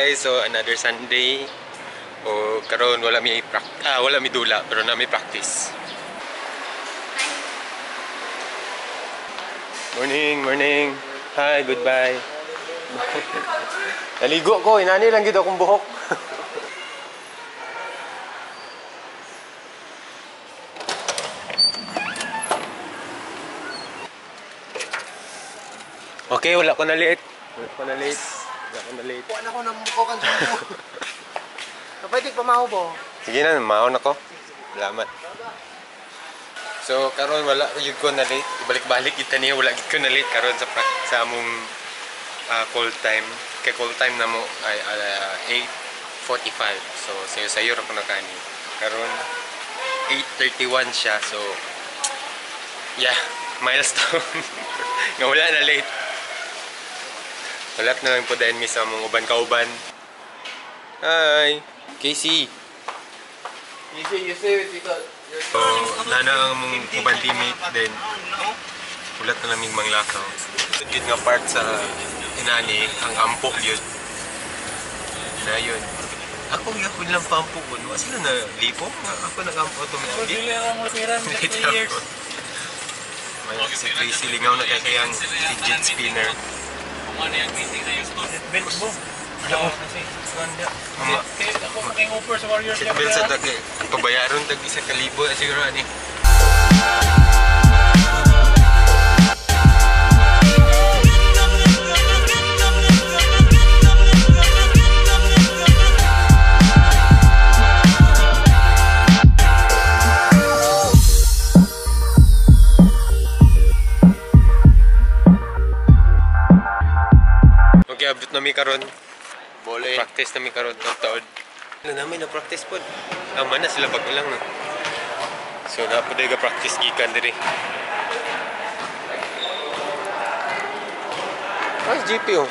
guys, so another Sunday. O karon wala mi dula pero na mi practice. Morning, morning. Hi, goodbye. Naligo ko, inani lang gid akong buhok. Okay, wala ko na late. Wala ko na late. Kuha na ko ng mukokan sa mo. Pwede pamaho po. Sige na, mahon ako. Salamat. So, karon wala yun ko na late. Ibalik-balik kita niya, wala yun ko na late karon sa among call time. Kay call time na mo ay 8:45. So, sayo ra ko na kani. Karon 8:31 siya. So, yeah, milestone. Nga wala na late. Wala na lang po dahil miss among uban kauban. Hi! Casey! You say it because... So, nana ang mong uban teammate din. Ulat na naming manglakaw. Good nga part sa inani, ang ampo yun. Na yun. Ako lang pampo ko. Wala sila na lipo. Ako nag-ampo automatic. Hindi lang mo siran sa 3 years. May si Tracy lingaw na kaya ang fidget spinner. Ano yung meeting na yung student belt mo? Kasi ganda. Ako making offer sa Warriors. Seatbelt sa dagi. Pabayaron tag 1,000 siguro ani. Okay, abot na mi karon. Bole. Practice na mi karon taon. Na namin na practice pod. Tama na sila pag ilang no. So na po ga practice gikan diri. Ay, GP oh.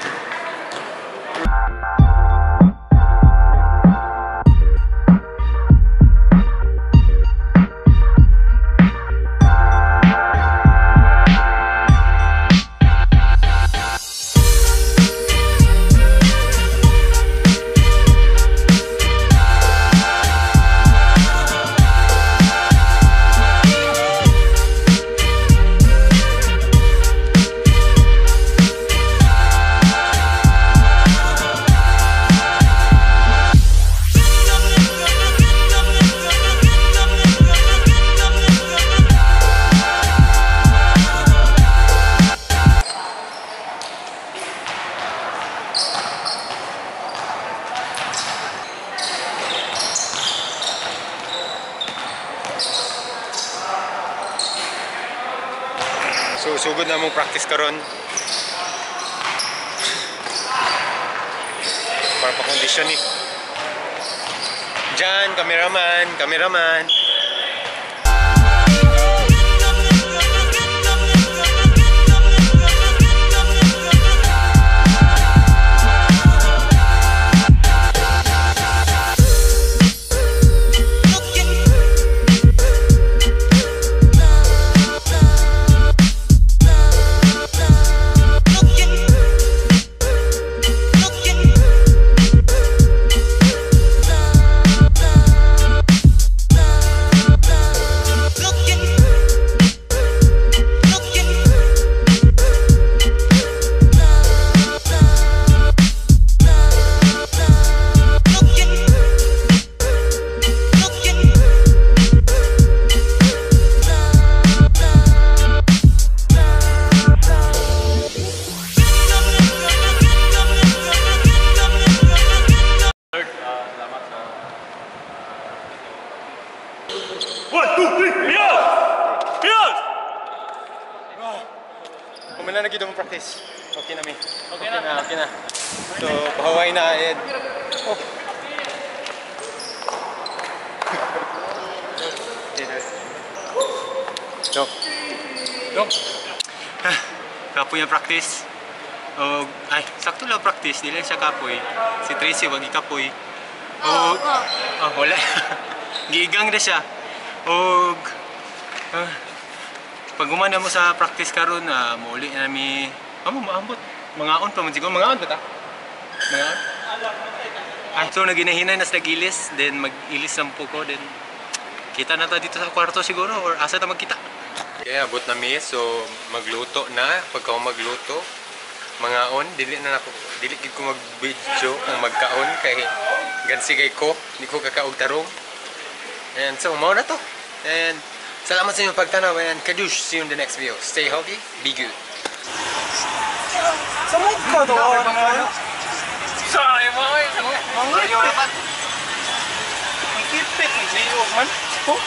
So, sugod na mong practice karon. Para pa kondisyon eh. Diyan, cameraman. Kumana na gito mong practice. Okay na mi. Okay na. So, pahaway na Ed. Oh. Dok. Kapoy ang practice. Ay, sakto lang practice. Dili siya kapoy. Si Tracy wag ikapoy. Wala. Giigang na siya. Pag gumana mo sa practice karon mauli na mi maambot. Mangaon pa man siguro. Mangaon ba ta? Mangaon? So naginahinay na sa nagilis, then mag-ilis lang po ko, then kita na ta dito sa kwarto siguro, or asa ta magkita. Kaya abot na mi, so magluto na. Pagka ako magluto, mangaon, dili gid ko mag-video kung magkaon kay gansi kay ko, di ko kakaog tarong. And so mao na to. And salamat sa inyong pagtanaw, and kadush, see you in the next video. Stay healthy, be good. Samot ka doon. Sorry, mga mga. Ang kipit, ang zero man. Oh,